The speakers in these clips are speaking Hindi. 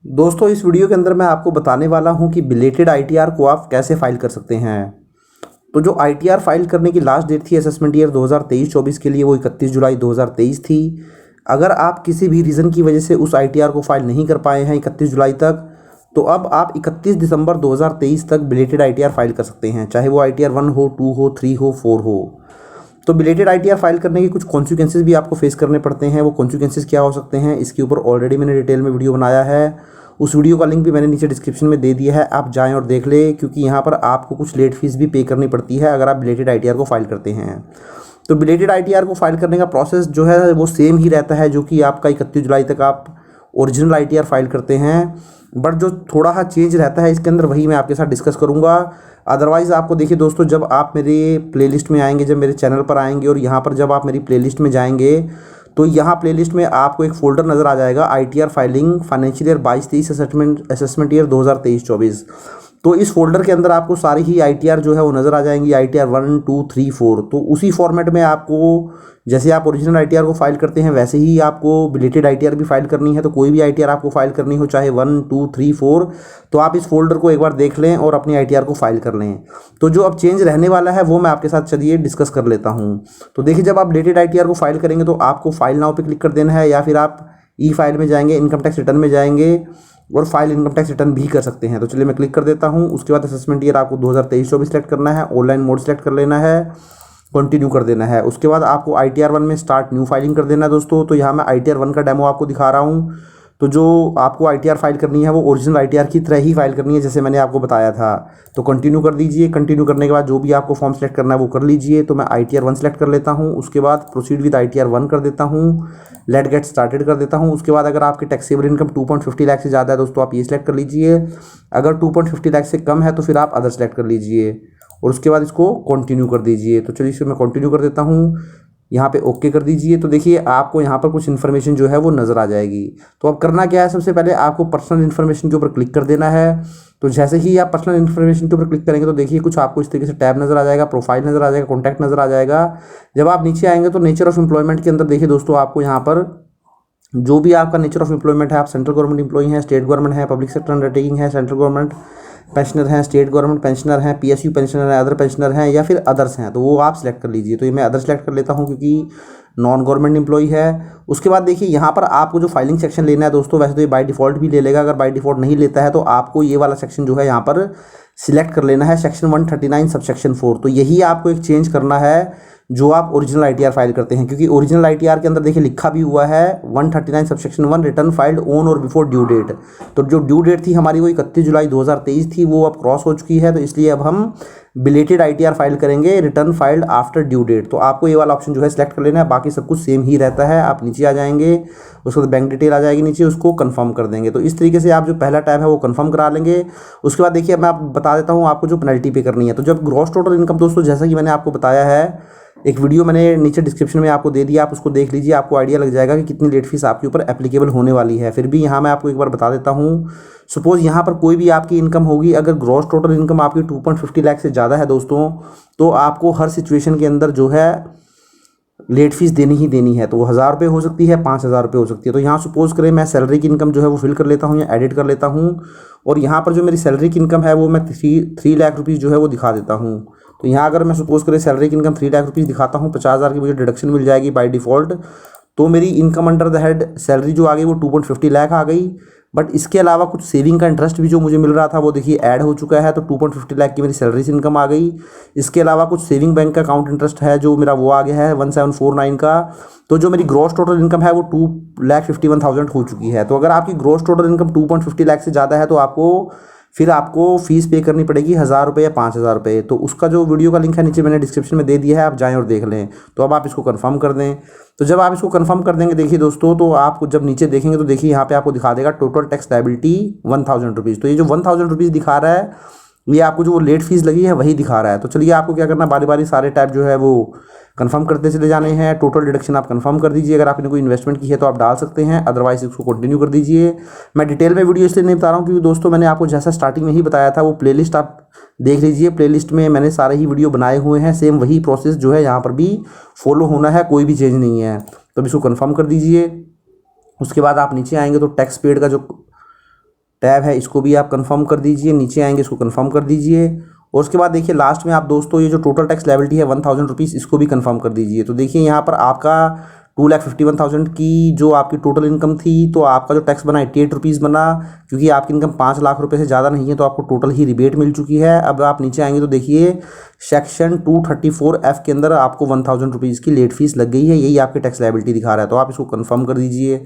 दोस्तों इस वीडियो के अंदर मैं आपको बताने वाला हूं कि बिलेटेड आईटीआर को आप कैसे फाइल कर सकते हैं। तो जो आईटीआर फाइल करने की लास्ट डेट थी असेसमेंट ईयर 2023-24 के लिए वो 31 जुलाई 2023 थी। अगर आप किसी भी रीज़न की वजह से उस आईटीआर को फाइल नहीं कर पाए हैं 31 जुलाई तक, तो अब आप 31 दिसंबर 2023 तक बिलेटेड आईटीआर फाइल कर सकते हैं, चाहे वो आईटीआर 1 हो, 2 हो, 3 हो, 4 हो। तो बिलेटेड आईटीआर फाइल करने के कुछ कॉन्सिक्वेंसेस भी आपको फेस करने पड़ते हैं। वो कॉन्सिक्वेंसेस क्या हो सकते हैं, इसके ऊपर ऑलरेडी मैंने डिटेल में वीडियो बनाया है। उस वीडियो का लिंक भी मैंने नीचे डिस्क्रिप्शन में दे दिया है, आप जाएं और देख लें, क्योंकि यहाँ पर आपको कुछ लेट फीस भी पे करनी पड़ती है अगर आप बिलेटेड आईटीआर को फाइल करते हैं। तो बिलेटेड आईटीआर को फाइल करने का प्रोसेस जो है वो सेम ही रहता है जो कि आपका 31 जुलाई तक आप ओरिजिनल आईटीआर फाइल करते हैं, बट जो थोड़ा सा चेंज रहता है इसके अंदर वही मैं आपके साथ डिस्कस करूंगा। अदरवाइज़ आपको देखिए दोस्तों, जब आप मेरे प्लेलिस्ट में आएंगे, जब मेरे चैनल पर आएंगे और यहाँ पर जब आप मेरी प्लेलिस्ट में जाएंगे तो यहाँ प्लेलिस्ट में आपको एक फ़ोल्डर नज़र आ जाएगा, ITR filing financial year 22-23 assessment year 2023-24। तो इस फोल्डर के अंदर आपको सारी ही आईटीआर जो है वो नज़र आ जाएंगी, आईटीआर 1, 2, 3, 4। तो उसी फॉर्मेट में आपको, जैसे आप ओरिजिनल आईटीआर को फाइल करते हैं वैसे ही आपको बिलेटेड आईटीआर भी फाइल करनी है। तो कोई भी आईटीआर आपको फाइल करनी हो, चाहे 1, 2, 3, 4, तो आप इस फोल्डर को एक बार देख लें और अपनी आईटीआर को फाइल कर लें। तो जो अब चेंज रहने वाला है वो मैं आपके साथ चलिए डिस्कस कर लेता हूँ। तो देखिए, जब आप बिलेटेड आईटीआर को फाइल करेंगे तो आपको फाइल नाउ पे क्लिक कर देना है, या फिर आप ई फाइल में जाएंगे, इनकम टैक्स रिटर्न में जाएंगे और फाइल इनकम टैक्स रिटर्न भी कर सकते हैं। तो चलिए मैं क्लिक कर देता हूं। उसके बाद असेसमेंट ईयर आपको 2023-24 सेलेक्ट करना है, ऑनलाइन मोड सेलेक्ट कर लेना है, कंटिन्यू कर देना है। उसके बाद आपको आईटीआर 1 में स्टार्ट न्यू फाइलिंग कर देना है दोस्तों। तो यहाँ मैं आईटीआर 1 का डेमो आपको दिखा रहा हूँ। तो जो आपको आईटीआर फाइल करनी है वो ओरिजिनल आईटीआर की तरह ही फाइल करनी है जैसे मैंने आपको बताया था। तो कंटिन्यू कर दीजिए। कंटिन्यू करने के बाद जो भी आपको फॉर्म सेलेक्ट करना है वो कर लीजिए। तो मैं आईटीआर 1 सेलेक्ट कर लेता हूँ। उसके बाद प्रोसीड विद आईटीआर 1 कर देता हूँ, लेट गेट स्टार्टेड कर देता हूँ। उसके बाद अगर आपकी टैक्सेबल इनकम 2.50 लाख से ज़्यादा है दोस्तों, आप ये सेलेक्ट कर लीजिए। अगर 2.50 लाख से कम है तो फिर आप अदर सेलेक्ट कर लीजिए और उसके बाद इसको कंटिन्यू कर दीजिए। तो चलिए इसको मैं कंटिन्यू कर देता हूँ, यहाँ पे ओके कर दीजिए। तो देखिए आपको यहाँ पर कुछ इन्फॉर्मेशन जो है वो नज़र आ जाएगी। तो अब करना क्या है, सबसे पहले आपको पर्सनल इन्फॉर्मेशन के ऊपर क्लिक कर देना है। तो जैसे ही आप पर्सनल इन्फॉर्मेशन के ऊपर क्लिक करेंगे तो देखिए कुछ आपको इस तरीके से टैब नज़र आ जाएगा, प्रोफाइल नज़र आ जाएगा, कॉन्टैक्ट नज़र आ जाएगा। जब आप नीचे आएंगे तो नेचर ऑफ एम्प्लॉयमेंट के अंदर देखिए दोस्तों, आपको यहाँ पर जो भी आपका नेचर ऑफ एम्प्लॉयमेंट है, आप सेंट्रल गवर्नमेंट एम्प्लॉई हैं, स्टेट गवर्नमेंट है, पब्लिक सेक्टर अंडरटेकिंग है, सेंट्रल गवर्नमेंट पेंशनर हैं, स्टेट गवर्नमेंट पेंशनर हैं, पीएसयू पेंशनर हैं, अदर पेंशनर हैं, या फिर अदर्स हैं, तो वो आप सिलेक्ट कर लीजिए। तो ये मैं अदर सेलेक्ट कर लेता हूँ क्योंकि नॉन गवर्नमेंट एम्प्लॉई है। उसके बाद देखिए यहाँ पर आपको जो फाइलिंग सेक्शन लेना है दोस्तों, वैसे तो ये बाय डिफ़ॉल्ट भी ले लेगा, अगर बाय डिफ़ॉल्ट नहीं लेता है तो आपको ये वाला सेक्शन जो है यहाँ पर सिलेक्ट कर लेना है, सेक्शन 139 सबसेक्शन 4। तो यही आपको एक चेंज करना है जो आप ओरिजिनल आईटीआर फाइल करते हैं, क्योंकि ओरिजिनल आईटीआर के अंदर देखिए लिखा भी हुआ है 139 सबसेक्शन 1 रिटर्न फाइल्ड ऑन और बिफोर ड्यू डेट। तो जो ड्यू डेट थी हमारी वो 31 जुलाई 2023 थी, वो अब क्रॉस हो चुकी है। तो इसलिए अब हम बिलेटेड आईटीआर फाइल करेंगे return filed after due date. तो आपको ये वाला ऑप्शन जो है सिलेक्ट कर लेना है, बाकी सब कुछ सेम ही रहता है। आप नीचे आ जाएंगे, उसके बाद बैंक डिटेल आ जाएगी नीचे, उसको कंफर्म कर देंगे। तो इस तरीके से आप जो पहला टैब है वो कंफर्म करा लेंगे। उसके बाद देखिए मैं आप बता देता हूँ आपको जो पेनल्टी पे करनी है। तो जब ग्रॉस टोटल इनकम दोस्तों, जैसा कि मैंने आपको बताया है, एक वीडियो मैंने नीचे डिस्क्रिप्शन में आपको दे दिया, आप उसको देख लीजिए, आपको आइडिया लग जाएगा कि कितनी लेट फीस आपके ऊपर एप्लीकेबल होने वाली है। फिर भी यहाँ मैं आपको एक बार बता देता हूँ। सपोज यहाँ पर कोई भी आपकी इनकम होगी, अगर ग्रॉस टोटल इनकम आपकी 2.50 लाख से ज़्यादा है दोस्तों, तो आपको हर सिचुएशन के अंदर जो है लेट फीस देनी ही देनी है। तो वो 1000 रुपये हो सकती है, 5000 रुपये हो सकती है। तो यहाँ सपोज करें मैं सैलरी की इनकम जो है वो फिल कर लेता हूँ या एडिट कर लेता हूँ, और यहाँ पर जो मेरी सैलरी की इनकम है वो मैं 3 लाख रुपीज़ जो है वो दिखा देता हूँ। तो यहाँ अगर मैं सपोज करें सैलरी की इनकम 3 लाख रुपीज़ दिखाता हूँ, 50,000 की मुझे डिडक्शन मिल जाएगी बाय डिफ़ॉल्ट। तो मेरी income under the head salary जो आ गई वो 2.50 लाख आ गई। बट इसके अलावा कुछ सेविंग का इंटरेस्ट भी जो मुझे मिल रहा था वो देखिए ऐड हो चुका है। तो 2.50 लाख की मेरी सैलरी से इनकम आ गई। इसके अलावा कुछ सेविंग बैंक का अकाउंट इंटरेस्ट है जो मेरा वो आ गया है 1749 का। तो जो मेरी ग्रॉस टोटल इनकम है वो 2,51,000 हो चुकी है। तो अगर आपकी ग्रॉस टोटल इनकम 2.50 लाख से ज़्यादा है तो आपको फीस पे करनी पड़ेगी 1000 रुपये या 5000 रुपये। तो उसका जो वीडियो का लिंक है नीचे मैंने डिस्क्रिप्शन में दे दिया है, आप जाएं और देख लें। तो अब आप इसको कंफर्म कर दें। तो जब आप इसको कंफर्म कर देंगे देखिए दोस्तों, तो आप जब नीचे देखेंगे तो देखिए यहाँ पे आपको दिखा देगा टोटल टैक्स लायबिलिटी 1000 रुपीज़। तो ये जो 1000 रुपीज़ दिखा रहा है ये आपको जो लेट फीस लगी है वही दिखा रहा है। तो चलिए आपको क्या करना है, बारी बारी सारे टैब जो है वो कंफर्म करते चले जाने हैं। टोटल डिडक्शन आप कंफर्म कर दीजिए, अगर आपने कोई इन्वेस्टमेंट की है तो आप डाल सकते हैं, अदरवाइज इसको कंटिन्यू कर दीजिए। मैं डिटेल में वीडियो इसलिए नहीं बता रहा हूँ क्योंकि दोस्तों मैंने आपको जैसा स्टार्टिंग में ही बताया था वो प्लेलिस्ट आप देख लीजिए। प्लेलिस्ट में मैंने सारे ही वीडियो बनाए हुए हैं, सेम वही प्रोसेस जो है यहाँ पर भी फॉलो होना है, कोई भी चेंज नहीं है। तो अब इसको कन्फर्म कर दीजिए। उसके बाद आप नीचे आएंगे तो टैक्स पेड का जो टैब है इसको भी आप कंफर्म कर दीजिए, नीचे आएंगे इसको कंफर्म कर दीजिए। और उसके बाद देखिए लास्ट में आप दोस्तों ये जो टोटल टैक्स लायबिलिटी है 1000 रुपीज़, इसको भी कंफर्म कर दीजिए। तो देखिए यहाँ पर आपका 2,51,000 की जो आपकी टोटल इनकम थी, तो आपका जो टैक्स बना 88 रुपीज़ बना, क्योंकि आपकी इनकम 5 लाख रुपए से ज़्यादा नहीं है तो आपको टोटल ही रिबेट मिल चुकी है। अब आप नीचे आएंगे तो देखिए सेक्शन 234F के अंदर आपको 1000 रुपीज़ की लेट फीस लग गई है, यही आपकी टैक्स लायबिलिटी दिखा रहा है। तो आप इसको कन्फर्म कर दीजिए।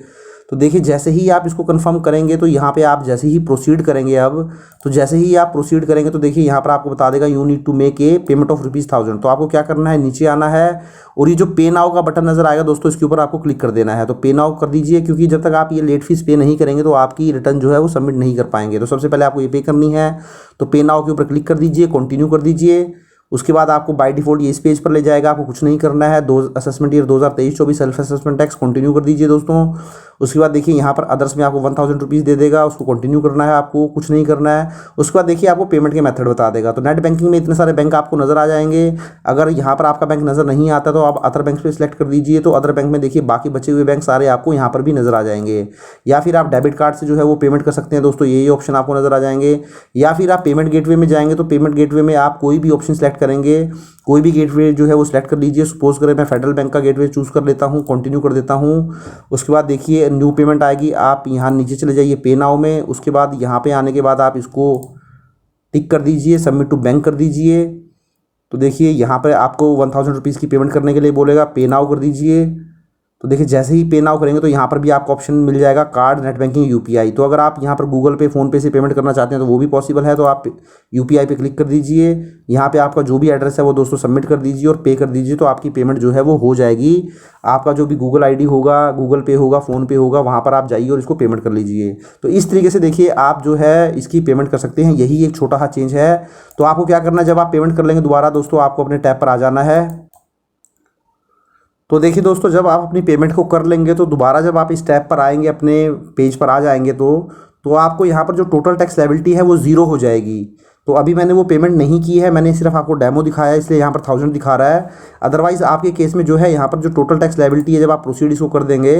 तो देखिए जैसे ही आप इसको कंफर्म करेंगे तो यहाँ पे आप जैसे ही प्रोसीड करेंगे, अब तो जैसे ही आप प्रोसीड करेंगे तो देखिए यहाँ पर आपको बता देगा you need to make a payment of ₹1000। तो आपको क्या करना है, नीचे आना है और ये जो पे नाउ का बटन नजर आएगा दोस्तों, इसके ऊपर आपको क्लिक कर देना है। तो पे नाउ कर दीजिए, क्योंकि जब तक आप ये लेट फीस पे नहीं करेंगे तो आपकी रिटर्न जो है वो सबमिट नहीं कर पाएंगे। तो सबसे पहले आपको ये पे करनी है, तो पे नाउ के ऊपर क्लिक कर दीजिए, कंटिन्यू कर दीजिए। उसके बाद आपको बाय डिफॉल्ट ये इस पेज पर ले जाएगा, आपको कुछ नहीं करना है। Assessment year 2023-24 self assessment tax continue कर दीजिए दोस्तों। उसके बाद देखिए यहाँ पर अदर्स में आपको 1000 रुपीज़ दे देगा, उसको कंटिन्यू करना है, आपको कुछ नहीं करना है। उसके बाद देखिए आपको पेमेंट के मेथड बता देगा। तो नेट बैंकिंग में इतने सारे बैंक आपको नजर आ जाएंगे। अगर यहाँ पर आपका बैंक नजर नहीं आता तो आप अदर बैंक पे सिलेक्ट कर दीजिए। तो अदर बैंक में देखिए बाकी बचे हुए बैंक सारे आपको यहाँ पर भी नजर आ जाएंगे। या फिर आप डेबिट कार्ड से जो है वो पेमेंट कर सकते हैं दोस्तों, ये ऑप्शन आपको नजर आ जाएंगे। या फिर आप पेमेंट गेटवे में जाएंगे तो पेमेंट गेटवे में आप कोई भी ऑप्शन सेलेक्ट करेंगे, कोई भी गेटवे जो है वो सिलेक्ट कर लीजिए। सपोज करें मैं फेडरल बैंक का गेटवे चूज़ कर लेता हूँ, कंटिन्यू कर देता हूँ। उसके बाद देखिए न्यू पेमेंट आएगी, आप यहाँ नीचे चले जाइए पे नाउ में। उसके बाद यहाँ पे आने के बाद आप इसको टिक कर दीजिए, सबमिट टू बैंक कर दीजिए। तो देखिए यहाँ पर आपको 1000 रुपीज़ की पेमेंट करने के लिए बोलेगा, पे नाउ कर दीजिए। तो देखिए जैसे ही पे नाउ करेंगे तो यहाँ पर भी आपको ऑप्शन मिल जाएगा कार्ड, नेट बैंकिंग, यूपीआई। तो अगर आप यहाँ पर गूगल पे, फ़ोन पे से पेमेंट करना चाहते हैं तो वो भी पॉसिबल है। तो आप यूपीआई पे क्लिक कर दीजिए, यहाँ पे आपका जो भी एड्रेस है वो दोस्तों सबमिट कर दीजिए और पे कर दीजिए। तो आपकी पेमेंट जो है वो हो जाएगी। आपका जो भी गूगल आईडी होगा, गूगल पे होगा, फ़ोन पे होगा, वहाँ पर आप जाइए और इसको पेमेंट कर लीजिए। तो इस तरीके से देखिए आप जो है इसकी पेमेंट कर सकते हैं। यही एक छोटा सा चेंज है। तो आपको क्या करना है, जब आप पेमेंट कर लेंगे दोबारा दोस्तों, आपको अपने टैब पर आ जाना है। तो देखिए दोस्तों, जब आप अपनी पेमेंट को कर लेंगे तो दोबारा जब आप इस टैब पर आएंगे, अपने पेज पर आ जाएंगे, तो आपको यहाँ पर जो टोटल टैक्स लायबिलिटी है वो ज़ीरो हो जाएगी। तो अभी मैंने वो पेमेंट नहीं की है, मैंने सिर्फ आपको डेमो दिखाया है, इसलिए यहाँ पर 1000 दिखा रहा है। अदरवाइज़ आपके केस में जो है यहाँ पर जो टोटल टैक्स लायबिलिटी है, जब आप प्रोसीड इसको कर देंगे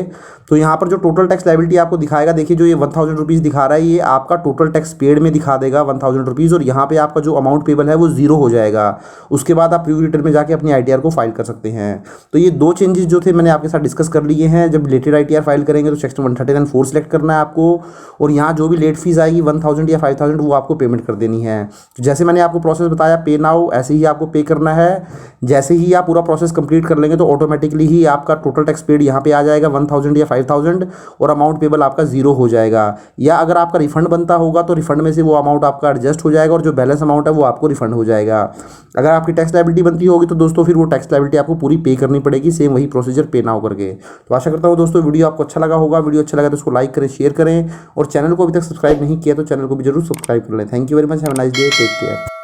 तो यहाँ पर जो टोटल टैक्स लायबिलिटी आपको दिखाएगा, देखिए जो ये 1000 रुपीज़ दिखा रहा है, ये आपका टोटल टैक्स पेड में दिखा देगा 1000 रुपीज़। और यहाँ पर आपका जो अमाउंट पेबल है वो ज़ीरो हो जाएगा। उसके बाद आप प्रीव्यू रिटर्न में जाके अपनी ITR को फाइल कर सकते हैं। तो ये दो चेंजेस जो थे मैंने आपके साथ डिस्कस कर लिए हैं। जब रिलेटेड ITR फाइल करेंगे तो सेक्शन 139(4) सेलेक्ट करना है आपको, और यहाँ जो भी लेट फीस आएगी 1000 या 5000 वो आपको पेमेंट कर देनी है। तो जैसे मैंने आपको प्रोसेस बताया पे नाउ, ऐसे ही आपको पे करना है। जैसे ही आप पूरा प्रोसेस कंप्लीट कर लेंगे तो ऑटोमेटिकली ही आपका टोटल टैक्स पेड यहाँ पे आ जाएगा 1000 या 5000, और अमाउंट पेबल आपका ज़ीरो हो जाएगा। या अगर आपका रिफंड बनता होगा तो रिफंड में से वो अमाउंट आपका एडजस्ट हो जाएगा और जो बैलेंस अमाउंट है वो आपको रिफंड हो जाएगा। अगर आपकी टैक्स लायबिलिटी बनती होगी तो दोस्तों फिर वो टैक्स लायबिलिटी आपको पूरी पे करनी पड़ेगी, सेम वही प्रोसीजर पे नाउ करके। तो आशा करता हूँ दोस्तों वीडियो आपको अच्छा लगा होगा। वीडियो अच्छा लगा तो उसको लाइक करें, शेयर करें, और चैनल को अभी तक सब्सक्राइब नहीं किया तो चैनल को भी जरूर सब्सक्राइब कर लें। Thank you very much, have a nice day, take care.